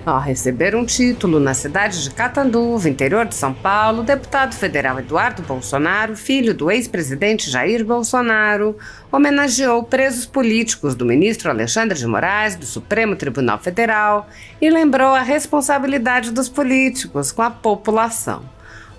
Ao receber um título na cidade de Catanduva, interior de São Paulo, o deputado federal Eduardo Bolsonaro, filho do ex-presidente Jair Bolsonaro, homenageou presos políticos do ministro Alexandre de Moraes, do Supremo Tribunal Federal, e lembrou a responsabilidade dos políticos com a população.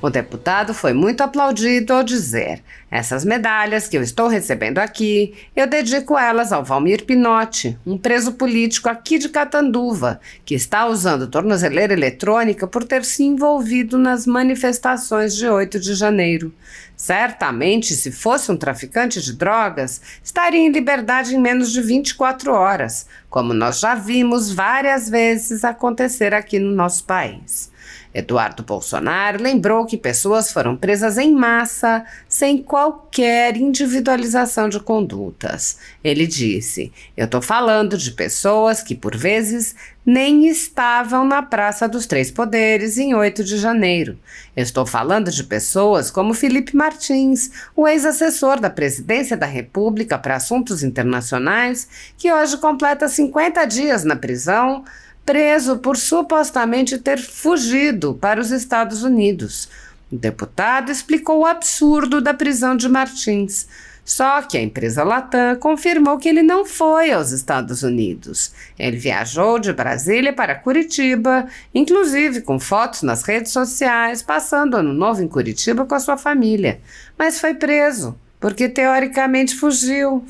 O deputado foi muito aplaudido ao dizer: essas medalhas que eu estou recebendo aqui, eu dedico elas ao Valmir Pinotti, um preso político aqui de Catanduva, que está usando tornozeleira eletrônica por ter se envolvido nas manifestações de 8 de janeiro. Certamente, se fosse um traficante de drogas, estaria em liberdade em menos de 24 horas, como nós já vimos várias vezes acontecer aqui no nosso país. Eduardo Bolsonaro lembrou que pessoas foram presas em massa, sem qualquer individualização de condutas. Ele disse: eu estou falando de pessoas que, por vezes, nem estavam na Praça dos Três Poderes em 8 de janeiro. Eu estou falando de pessoas como Felipe Martins, o ex-assessor da Presidência da República para Assuntos Internacionais, que hoje completa 50 dias na prisão, preso por supostamente ter fugido para os Estados Unidos. O deputado explicou o absurdo da prisão de Martins. Só que a empresa Latam confirmou que ele não foi aos Estados Unidos. Ele viajou de Brasília para Curitiba, inclusive com fotos nas redes sociais, passando Ano Novo em Curitiba com a sua família. Mas foi preso, porque teoricamente fugiu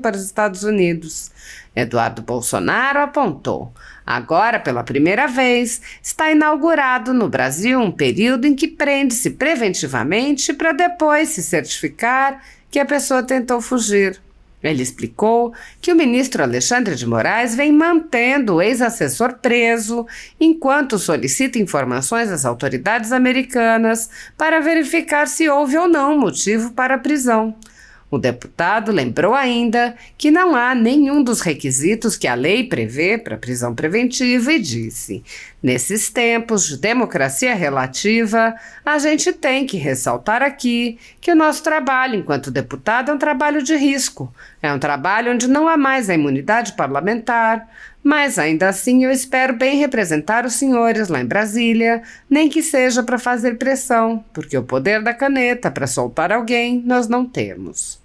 para os Estados Unidos. Eduardo Bolsonaro apontou: agora, pela primeira vez, está inaugurado no Brasil um período em que prende-se preventivamente para depois se certificar que a pessoa tentou fugir. Ele explicou que o ministro Alexandre de Moraes vem mantendo o ex-assessor preso enquanto solicita informações às autoridades americanas para verificar se houve ou não motivo para a prisão. O deputado lembrou ainda que não há nenhum dos requisitos que a lei prevê para prisão preventiva e disse: nesses tempos de democracia relativa, a gente tem que ressaltar aqui que o nosso trabalho enquanto deputado é um trabalho de risco. É um trabalho onde não há mais a imunidade parlamentar, mas ainda assim eu espero bem representar os senhores lá em Brasília, nem que seja para fazer pressão, porque o poder da caneta para soltar alguém nós não temos.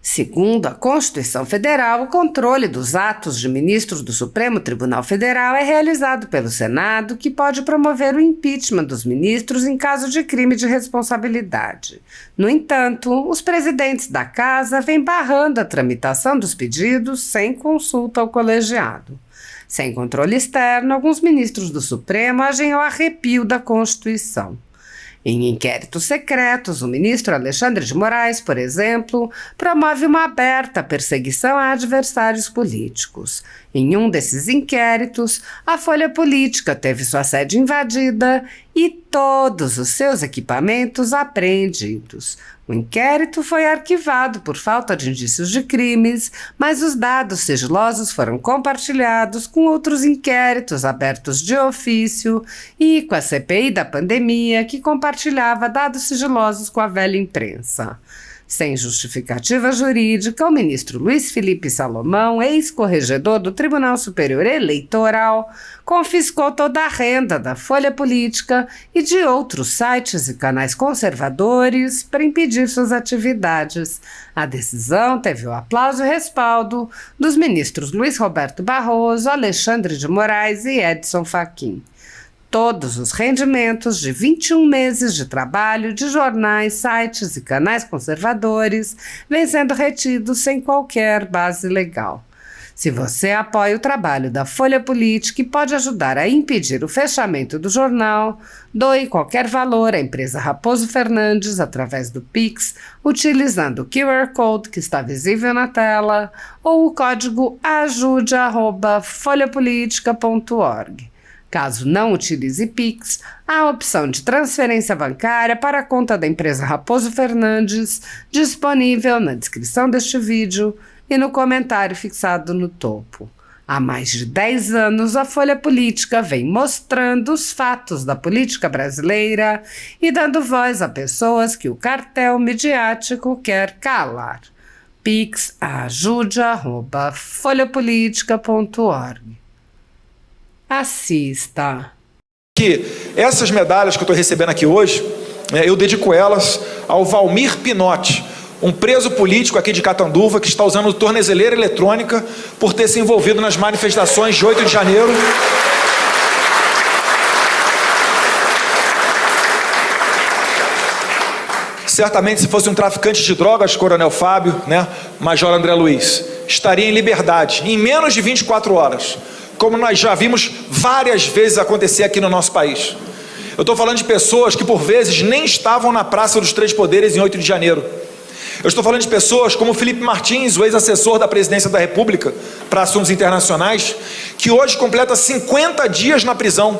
Segundo a Constituição Federal, o controle dos atos de ministros do Supremo Tribunal Federal é realizado pelo Senado, que pode promover o impeachment dos ministros em caso de crime de responsabilidade. No entanto, os presidentes da Casa vêm barrando a tramitação dos pedidos sem consulta ao colegiado. Sem controle externo, alguns ministros do Supremo agem ao arrepio da Constituição. Em inquéritos secretos, o ministro Alexandre de Moraes, por exemplo, promove uma aberta perseguição a adversários políticos. Em um desses inquéritos, a Folha Política teve sua sede invadida e todos os seus equipamentos apreendidos. O inquérito foi arquivado por falta de indícios de crimes, mas os dados sigilosos foram compartilhados com outros inquéritos abertos de ofício e com a CPI da pandemia, que compartilhava dados sigilosos com a velha imprensa. Sem justificativa jurídica, o ministro Luiz Felipe Salomão, ex-corregedor do Tribunal Superior Eleitoral, confiscou toda a renda da Folha Política e de outros sites e canais conservadores para impedir suas atividades. A decisão teve o aplauso e respaldo dos ministros Luiz Roberto Barroso, Alexandre de Moraes e Edson Fachin. Todos os rendimentos de 21 meses de trabalho de jornais, sites e canais conservadores vêm sendo retidos sem qualquer base legal. Se você apoia o trabalho da Folha Política e pode ajudar a impedir o fechamento do jornal, doe qualquer valor à empresa Raposo Fernandes através do Pix, utilizando o QR Code que está visível na tela ou o código ajude@folhapolitica.org. Caso não utilize Pix, há a opção de transferência bancária para a conta da empresa Raposo Fernandes, disponível na descrição deste vídeo e no comentário fixado no topo. Há mais de 10 anos, a Folha Política vem mostrando os fatos da política brasileira e dando voz a pessoas que o cartel midiático quer calar. pix@ajude@folhapolitica.org. Assista. Que essas medalhas que eu estou recebendo aqui hoje, eu dedico elas ao Valmir Pinotti, um preso político aqui de Catanduva que está usando tornezeleira eletrônica por ter se envolvido nas manifestações de 8 de janeiro. Certamente, se fosse um traficante de drogas, Coronel Fábio, Major André Luiz, estaria em liberdade em menos de 24 horas, como nós já vimos várias vezes acontecer aqui no nosso país. Eu estou falando de pessoas que por vezes nem estavam na Praça dos Três Poderes em 8 de janeiro. Eu estou falando de pessoas como Felipe Martins, o ex-assessor da Presidência da República para Assuntos Internacionais, que hoje completa 50 dias na prisão,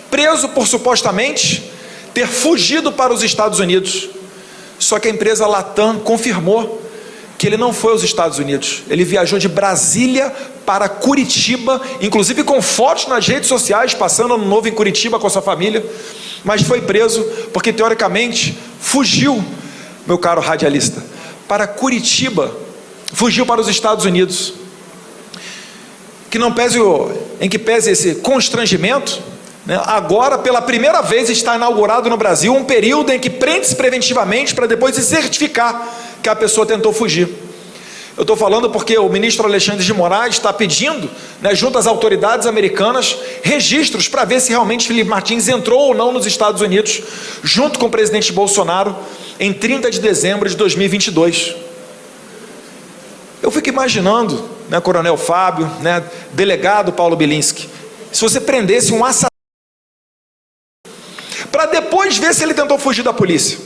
preso por supostamente ter fugido para os Estados Unidos. Só que a empresa Latam confirmou que ele não foi aos Estados Unidos. Ele viajou de Brasília para Curitiba, inclusive com fotos nas redes sociais, passando ano novo em Curitiba com a sua família, mas foi preso porque teoricamente fugiu, meu caro radialista, para Curitiba, fugiu para os Estados Unidos. Em que pese esse constrangimento, agora, pela primeira vez, está inaugurado no Brasil um período em que prende-se preventivamente para depois se certificar que a pessoa tentou fugir. Eu estou falando porque o ministro Alexandre de Moraes está pedindo, junto às autoridades americanas, registros para ver se realmente Felipe Martins entrou ou não nos Estados Unidos, junto com o presidente Bolsonaro, em 30 de dezembro de 2022. Eu fico imaginando, Coronel Fábio, delegado Paulo Bilinski, se você prendesse um assassino, para depois ver se ele tentou fugir da polícia.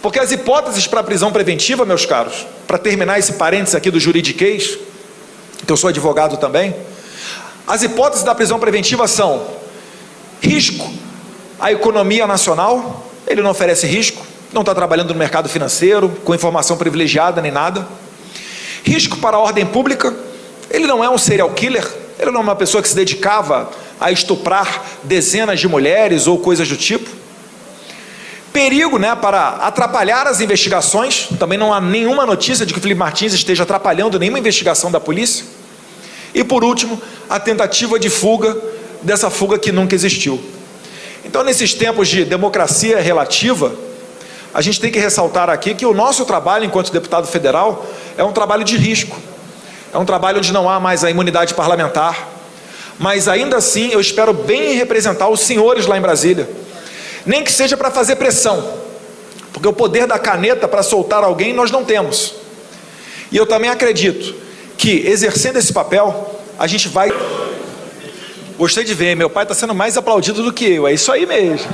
Porque as hipóteses para prisão preventiva, meus caros, para terminar esse parênteses aqui do juridiquês, que eu sou advogado também, as hipóteses da prisão preventiva são risco à economia nacional, ele não oferece risco, não está trabalhando no mercado financeiro, com informação privilegiada nem nada. Risco para a ordem pública, ele não é um serial killer, ele não é uma pessoa que se dedicava a estuprar dezenas de mulheres ou coisas do tipo. Perigo, para atrapalhar as investigações, também não há nenhuma notícia de que o Felipe Martins esteja atrapalhando nenhuma investigação da polícia. E por último, a tentativa de fuga, dessa fuga que nunca existiu. Então, nesses tempos de democracia relativa, a gente tem que ressaltar aqui que o nosso trabalho enquanto deputado federal é um trabalho de risco, é um trabalho onde não há mais a imunidade parlamentar, mas ainda assim eu espero bem representar os senhores lá em Brasília, nem que seja para fazer pressão, porque o poder da caneta para soltar alguém nós não temos. E eu também acredito que, exercendo esse papel, a gente vai... Gostei de ver, meu pai está sendo mais aplaudido do que eu, é isso aí mesmo.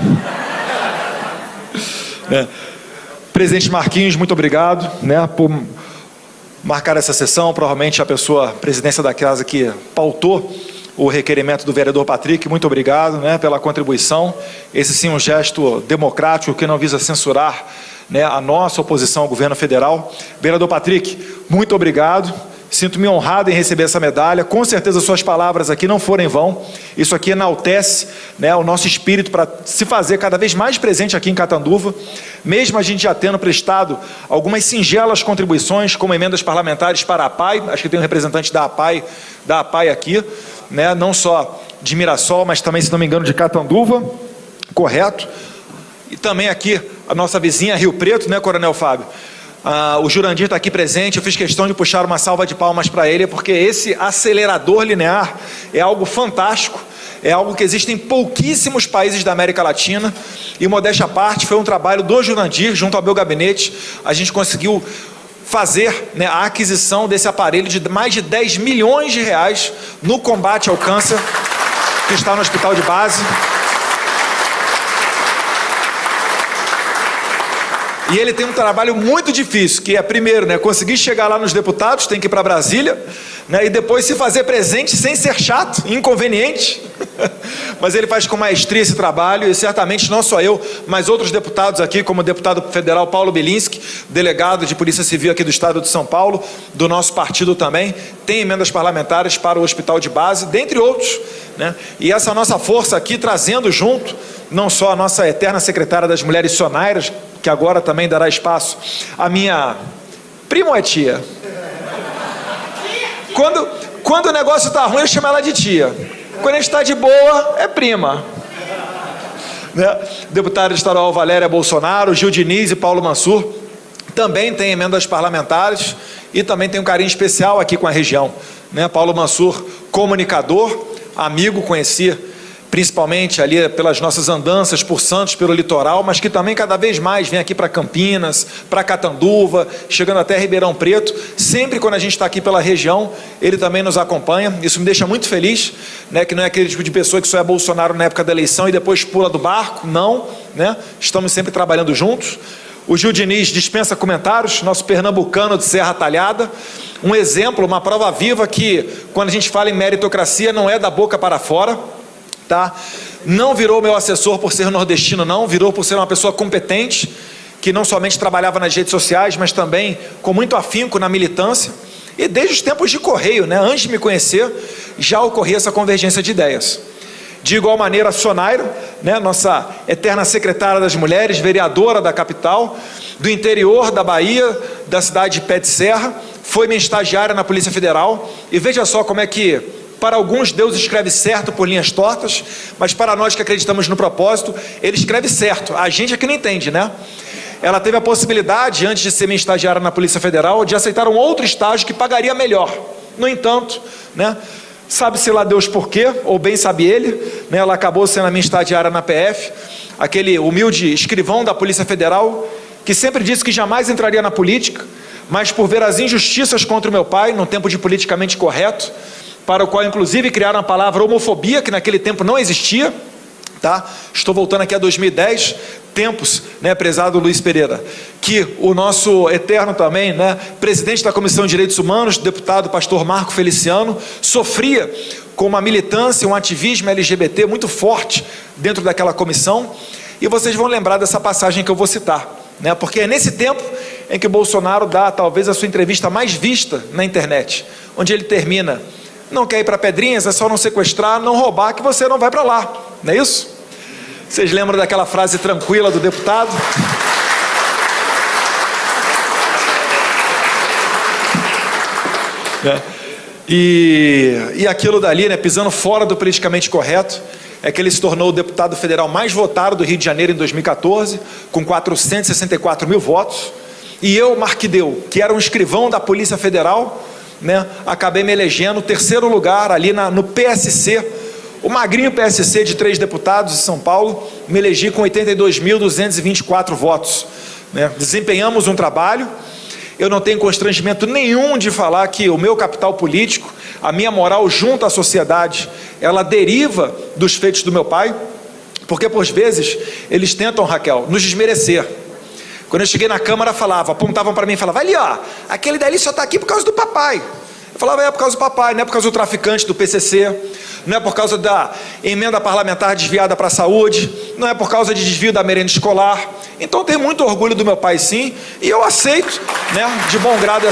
Presidente Marquinhos, muito obrigado, por marcar essa sessão. Provavelmente a presidência da casa que pautou o requerimento do vereador Patrick, muito obrigado, pela contribuição. Esse sim um gesto democrático que não visa censurar, a nossa oposição ao governo federal. Vereador Patrick, muito obrigado. Sinto-me honrado em receber essa medalha. Com certeza suas palavras aqui não foram em vão. Isso aqui enaltece, o nosso espírito para se fazer cada vez mais presente aqui em Catanduva. Mesmo a gente já tendo prestado algumas singelas contribuições, como emendas parlamentares para a APAI, acho que tem um representante da APAI aqui, não só de Mirassol, mas também, se não me engano, de Catanduva, correto? E também aqui a nossa vizinha Rio Preto, Coronel Fábio? O Jurandir está aqui presente, eu fiz questão de puxar uma salva de palmas para ele, porque esse acelerador linear é algo fantástico, é algo que existe em pouquíssimos países da América Latina, e modéstia à parte, foi um trabalho do Jurandir, junto ao meu gabinete, a gente conseguiu fazer a aquisição desse aparelho de mais de 10 milhões de reais no combate ao câncer, que está no hospital de base. E ele tem um trabalho muito difícil, que é, primeiro, conseguir chegar lá nos deputados, tem que ir para Brasília, e depois se fazer presente sem ser chato, inconveniente. Mas ele faz com maestria esse trabalho, e certamente não só eu, mas outros deputados aqui, como o deputado federal Paulo Bilinski, delegado de Polícia Civil aqui do estado de São Paulo, do nosso partido também, tem emendas parlamentares para o hospital de base, dentre outros. E essa nossa força aqui, trazendo junto, não só a nossa eterna secretária das Mulheres Sonairas, que agora também dará espaço à minha Primo ou é tia? Quando o negócio tá ruim, eu chamo ela de tia. Quando a gente está de boa, é prima. Né? Deputado estadual Valéria Bolsonaro, Gil Diniz e Paulo Mansur também têm emendas parlamentares e também tem um carinho especial aqui com a região. Né? Paulo Mansur, comunicador, amigo, conheci principalmente ali pelas nossas andanças por Santos, pelo litoral, mas que também cada vez mais vem aqui para Campinas, para Catanduva, chegando até Ribeirão Preto. Sempre quando a gente está aqui pela região, ele também nos acompanha. Isso me deixa muito feliz, né, que não é aquele tipo de pessoa que só é Bolsonaro na época da eleição e depois pula do barco, não, né? Estamos sempre trabalhando juntos. O Gil Diniz dispensa comentários, nosso pernambucano de Serra Talhada, um exemplo, uma prova viva que quando a gente fala em meritocracia não é da boca para fora. Tá? Não virou meu assessor por ser nordestino, não, virou por ser uma pessoa competente, que não somente trabalhava nas redes sociais, mas também com muito afinco na militância, e desde os tempos de Correio, né, antes de me conhecer, já ocorria essa convergência de ideias. De igual maneira, a Sonairo, né, nossa eterna secretária das mulheres, vereadora da capital, do interior da Bahia, da cidade de Pé de Serra, foi minha estagiária na Polícia Federal, e veja só como é que para alguns Deus escreve certo por linhas tortas, mas para nós que acreditamos no propósito, Ele escreve certo. A gente é que não entende, né? Ela teve a possibilidade, antes de ser minha estagiária na Polícia Federal, de aceitar um outro estágio que pagaria melhor. No entanto, né, sabe-se lá Deus por quê, ou bem sabe Ele, né, ela acabou sendo a minha estagiária na PF, aquele humilde escrivão da Polícia Federal, que sempre disse que jamais entraria na política, mas por ver as injustiças contra o meu pai, num tempo de politicamente correto, para o qual inclusive criaram a palavra homofobia, que naquele tempo não existia, tá? Estou voltando aqui a 2010, tempos, né, prezado Luiz Pereira, que o nosso eterno também, né, presidente da Comissão de Direitos Humanos, deputado pastor Marco Feliciano, sofria com uma militância, um ativismo LGBT muito forte dentro daquela comissão, e vocês vão lembrar dessa passagem que eu vou citar, né, porque é nesse tempo em que Bolsonaro dá talvez a sua entrevista mais vista na internet, onde ele termina: não quer ir para Pedrinhas, é só não sequestrar, não roubar, que você não vai para lá, não é isso? Vocês lembram daquela frase tranquila do deputado? E aquilo dali, né, pisando fora do politicamente correto, é que ele se tornou o deputado federal mais votado do Rio de Janeiro em 2014, com 464 mil votos, e eu, Marquideu, que era um escrivão da Polícia Federal, né, acabei me elegendo terceiro lugar ali no PSC, o magrinho PSC de 3 deputados de São Paulo, me elegi com 82.224 votos, né? Desempenhamos um trabalho, eu não tenho constrangimento nenhum de falar que o meu capital político, a minha moral junto à sociedade, ela deriva dos feitos do meu pai, porque por vezes eles tentam, Raquel, nos desmerecer. Quando eu cheguei na Câmara, apontavam para mim e falavam: ali ó, aquele dali só está aqui por causa do papai. Eu falava: é por causa do papai, não é por causa do traficante do PCC, não é por causa da emenda parlamentar desviada para a saúde, não é por causa de desvio da merenda escolar. Então eu tenho muito orgulho do meu pai, sim, e eu aceito, né, de bom grado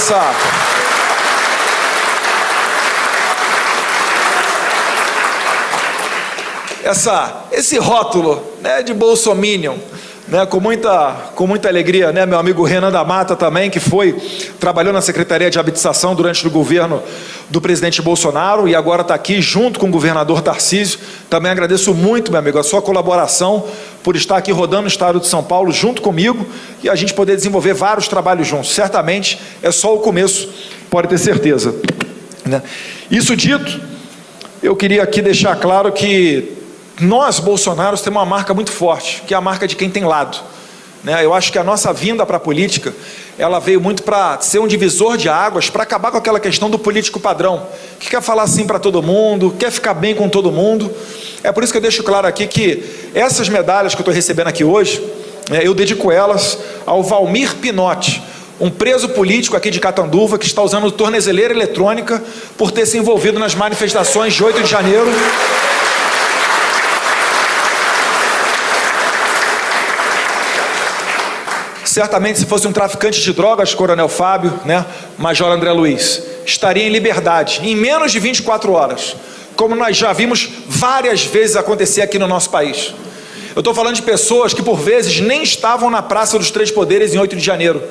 esse rótulo, né, de bolsominion, né, com muita alegria, né, meu amigo Renan da Mata também, que trabalhou na Secretaria de Habitação durante o governo do presidente Bolsonaro e agora está aqui junto com o governador Tarcísio. Também agradeço muito, meu amigo, a sua colaboração por estar aqui rodando o estado de São Paulo junto comigo e a gente poder desenvolver vários trabalhos juntos. Certamente é só o começo, pode ter certeza, né? Isso dito, eu queria aqui deixar claro que nós, bolsonaros, temos uma marca muito forte, que é a marca de quem tem lado, né? Eu acho que a nossa vinda para a política, ela veio muito para ser um divisor de águas, para acabar com aquela questão do político padrão, que quer falar sim para todo mundo, quer ficar bem com todo mundo. É por isso que eu deixo claro aqui que essas medalhas que eu estou recebendo aqui hoje, eu dedico elas ao Valmir Pinotti, um preso político aqui de Catanduva, que está usando tornezeleira eletrônica por ter se envolvido nas manifestações de 8 de janeiro. Certamente, se fosse um traficante de drogas, Coronel Fábio, né, Major André Luiz, estaria em liberdade em menos de 24 horas, como nós já vimos várias vezes acontecer aqui no nosso país. Eu estou falando de pessoas que por vezes nem estavam na Praça dos Três Poderes em 8 de janeiro,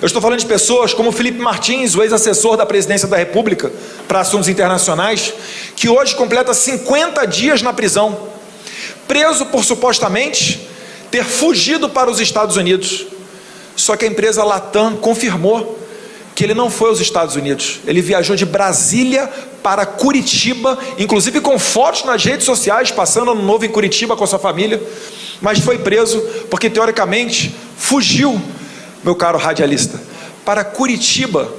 Eu estou falando de pessoas como Felipe Martins, o ex-assessor da Presidência da República para Assuntos Internacionais, que hoje completa 50 dias na prisão, preso por supostamente ter fugido para os Estados Unidos. Só que a empresa Latam confirmou que ele não foi aos Estados Unidos. Ele viajou de Brasília para Curitiba, inclusive com fotos nas redes sociais, passando ano novo em Curitiba com a sua família, mas foi preso porque teoricamente fugiu, meu caro radialista, para Curitiba,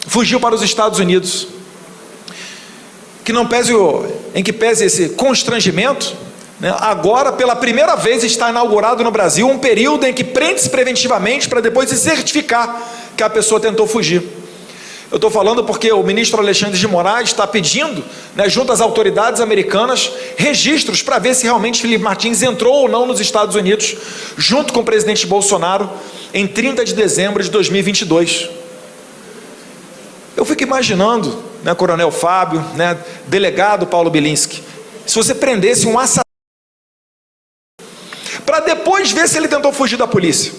fugiu para os Estados Unidos. Em que pese esse constrangimento, né, agora pela primeira vez está inaugurado no Brasil um período em que prende-se preventivamente para depois se certificar que a pessoa tentou fugir. Eu estou falando porque o ministro Alexandre de Moraes está pedindo, né, junto às autoridades americanas, registros para ver se realmente Felipe Martins entrou ou não nos Estados Unidos, junto com o presidente Bolsonaro, em 30 de dezembro de 2022. Eu fico imaginando, né, Coronel Fábio, né, delegado Paulo Bilinski, se você prendesse um assassino, para depois ver se ele tentou fugir da polícia.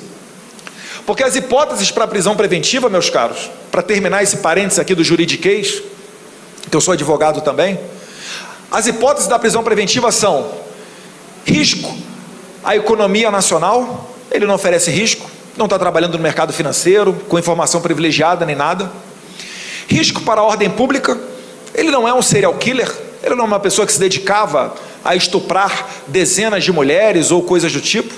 Porque as hipóteses para prisão preventiva, meus caros, para terminar esse parênteses aqui do juridiquês, que eu sou advogado também, as hipóteses da prisão preventiva são risco à economia nacional, ele não oferece risco, não está trabalhando no mercado financeiro, com informação privilegiada nem nada. Risco para a ordem pública, ele não é um serial killer, ele não é uma pessoa que se dedicava a estuprar dezenas de mulheres ou coisas do tipo.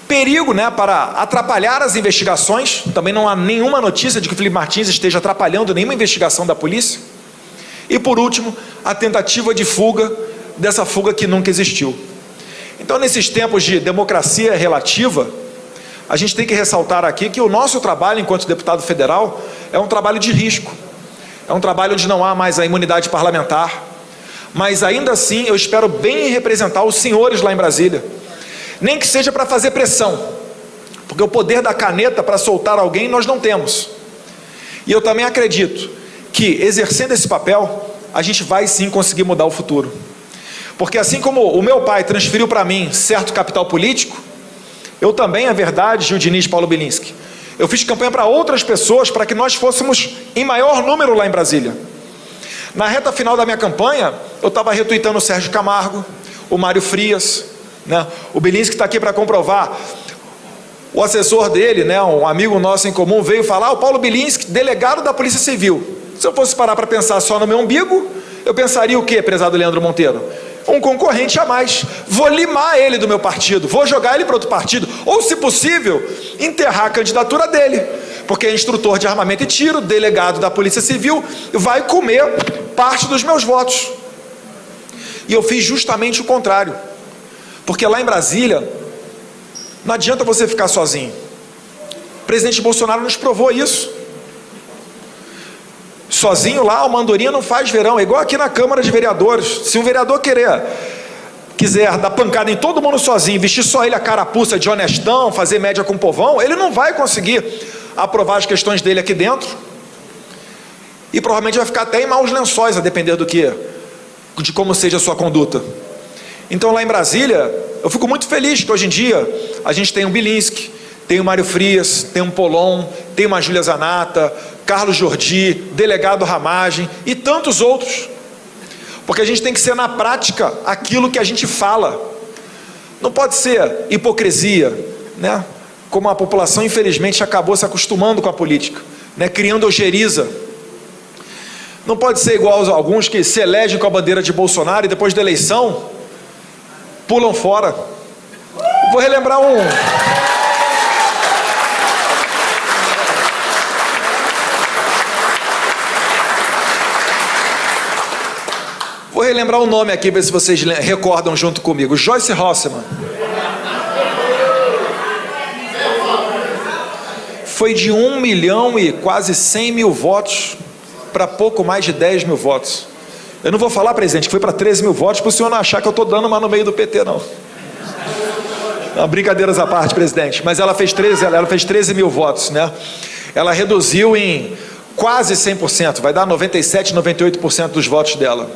Perigo, né, para atrapalhar as investigações, também não há nenhuma notícia de que o Felipe Martins esteja atrapalhando nenhuma investigação da polícia. E por último, a tentativa de fuga, dessa fuga que nunca existiu. Então, nesses tempos de democracia relativa, a gente tem que ressaltar aqui que o nosso trabalho enquanto deputado federal é um trabalho de risco, é um trabalho onde não há mais a imunidade parlamentar, mas ainda assim eu espero bem representar os senhores lá em Brasília, nem que seja para fazer pressão, porque o poder da caneta para soltar alguém nós não temos. E eu também acredito que, exercendo esse papel, a gente vai sim conseguir mudar o futuro. Porque assim como o meu pai transferiu para mim certo capital político, eu também, é verdade, Gil Diniz, Paulo Bilinski, eu fiz campanha para outras pessoas para que nós fôssemos em maior número lá em Brasília. Na reta final da minha campanha, eu estava retuitando o Sérgio Camargo, o Mário Frias, né? O Bilinski está aqui para comprovar. O assessor dele, né, um amigo nosso em comum, veio falar: o Paulo Bilinski, delegado da Polícia Civil. Se eu fosse parar para pensar só no meu umbigo, eu pensaria o quê, prezado Leandro Monteiro? Um concorrente a mais. Vou limar ele do meu partido, vou jogar ele para outro partido, ou, se possível, enterrar a candidatura dele, porque é instrutor de armamento e tiro, delegado da Polícia Civil, vai comer parte dos meus votos. E eu fiz justamente o contrário, porque lá em Brasília não adianta você ficar sozinho. O presidente Bolsonaro nos provou isso. Sozinho lá, uma andorinha não faz verão. É igual aqui na Câmara de Vereadores. Se um vereador quiser dar pancada em todo mundo sozinho, vestir só ele a carapuça de honestão, fazer média com o povão, ele não vai conseguir aprovar as questões dele aqui dentro. E provavelmente vai ficar até em maus lençóis, a depender de como seja a sua conduta. Então, lá em Brasília, eu fico muito feliz que hoje em dia a gente tem um Bilinski, tem o Mário Frias, tem um Polon, tem uma Júlia Zanata, Carlos Jordi, delegado Ramagem e tantos outros. Porque a gente tem que ser na prática aquilo que a gente fala. Não pode ser hipocrisia, né? Como a população infelizmente acabou se acostumando com a política, né? Criando ojeriza. Não pode ser igual aos alguns que se elegem com a bandeira de Bolsonaro e depois da eleição pulam fora. Vou relembrar um nome aqui, ver se vocês recordam junto comigo. Joyce Hasselmann. Foi de 1 milhão e quase 100 mil votos para pouco mais de 10 mil votos. Eu não vou falar, presidente, que foi para 13 mil votos, para o senhor não achar que eu estou dando uma no meio do PT, não. Não, brincadeiras à parte, presidente. Mas ela fez 13 mil votos, né? Ela reduziu em quase 100%, vai dar 97, 98% dos votos dela.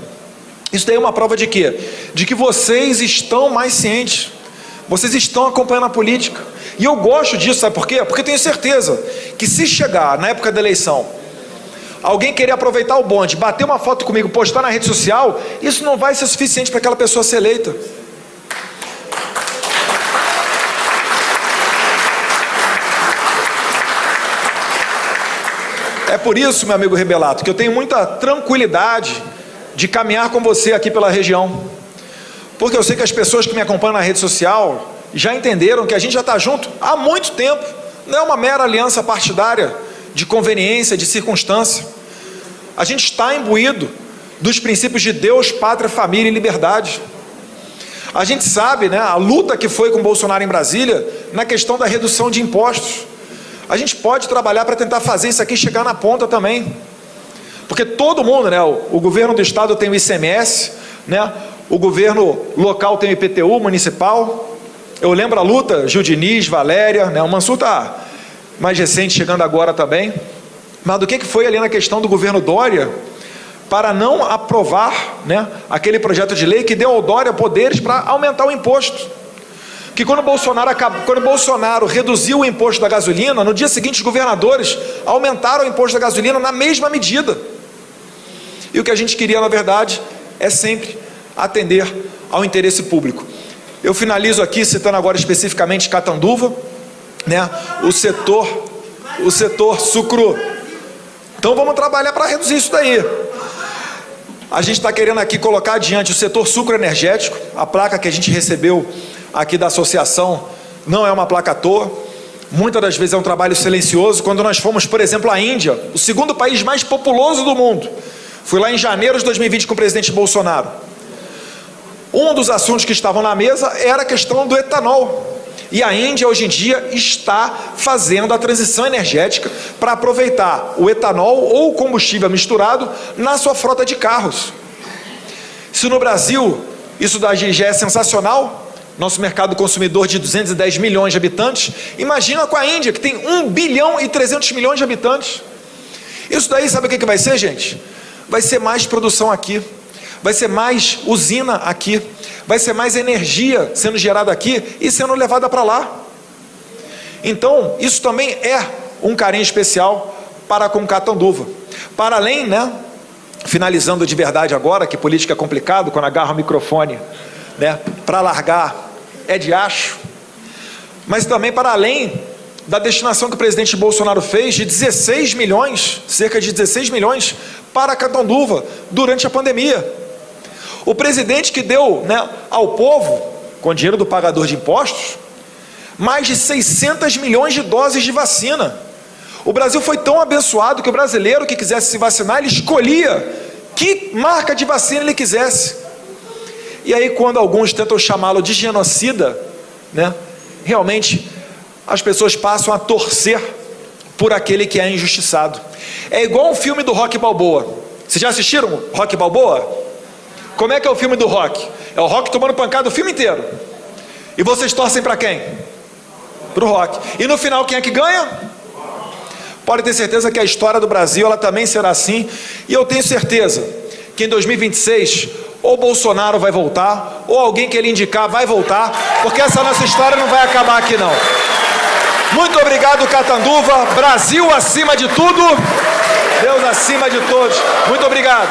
Isso daí é uma prova de quê? De que vocês estão mais cientes, vocês estão acompanhando a política. E eu gosto disso, sabe por quê? Porque eu tenho certeza que se chegar na época da eleição, alguém querer aproveitar o bonde, bater uma foto comigo, postar na rede social, isso não vai ser suficiente para aquela pessoa ser eleita. É por isso, meu amigo Rebelato, que eu tenho muita tranquilidade de caminhar com você aqui pela região. Porque eu sei que as pessoas que me acompanham na rede social já entenderam que a gente já está junto há muito tempo. Não é uma mera aliança partidária de conveniência, de circunstância. A gente está imbuído dos princípios de Deus, pátria, família e liberdade. A gente sabe, né, a luta que foi com Bolsonaro em Brasília na questão da redução de impostos. A gente pode trabalhar para tentar fazer isso aqui chegar na ponta também. Porque todo mundo, né, o governo do estado tem o ICMS, né, o governo local tem o IPTU municipal. Eu lembro a luta, Gil Diniz, Valéria, né, o Mansur está mais recente, chegando agora também. Mas do que foi ali na questão do governo Dória, para não aprovar, né, aquele projeto de lei que deu ao Dória poderes para aumentar o imposto. Que quando Bolsonaro reduziu o imposto da gasolina, no dia seguinte os governadores aumentaram o imposto da gasolina na mesma medida. E o que a gente queria, na verdade, é sempre atender ao interesse público. Eu finalizo aqui citando agora especificamente Catanduva, né, o setor sucro. Então vamos trabalhar para reduzir isso daí. A gente está querendo aqui colocar adiante o setor sucroenergético, a placa que a gente recebeu aqui da associação não é uma placa à toa, muitas das vezes é um trabalho silencioso. Quando nós fomos, por exemplo, à Índia, o segundo país mais populoso do mundo, fui lá em janeiro de 2020 com o presidente Bolsonaro. Um dos assuntos que estavam na mesa era a questão do etanol. E a Índia, hoje em dia, está fazendo a transição energética para aproveitar o etanol ou o combustível misturado na sua frota de carros. Se no Brasil isso daí já é sensacional, nosso mercado consumidor de 210 milhões de habitantes, imagina com a Índia, que tem 1 bilhão e 300 milhões de habitantes. Isso daí, sabe o que vai ser, gente? Vai ser mais produção aqui, vai ser mais usina aqui, vai ser mais energia sendo gerada aqui e sendo levada para lá. Então, isso também é um carinho especial para com Catanduva. Para além, né, finalizando de verdade agora, que política é complicado, quando agarra o microfone, né, para largar é de acho, mas também para além da destinação que o presidente Bolsonaro fez de 16 milhões, cerca de 16 milhões para Catanduva durante a pandemia. O presidente que deu, né, ao povo, com dinheiro do pagador de impostos, mais de 600 milhões de doses de vacina. O Brasil foi tão abençoado que o brasileiro que quisesse se vacinar, ele escolhia que marca de vacina ele quisesse. E aí, quando alguns tentam chamá-lo de genocida, né, realmente as pessoas passam a torcer por aquele que é injustiçado. É igual um filme do Rocky Balboa. Vocês já assistiram Rocky Balboa? Como é que é o filme do Rocky? É o Rocky tomando pancada o filme inteiro. E vocês torcem para quem? Para o Rocky. E no final, quem é que ganha? Pode ter certeza que a história do Brasil, ela também será assim. E eu tenho certeza que em 2026... ou Bolsonaro vai voltar, ou alguém que ele indicar vai voltar, porque essa nossa história não vai acabar aqui não. Muito obrigado, Catanduva. Brasil acima de tudo, Deus acima de todos. Muito obrigado.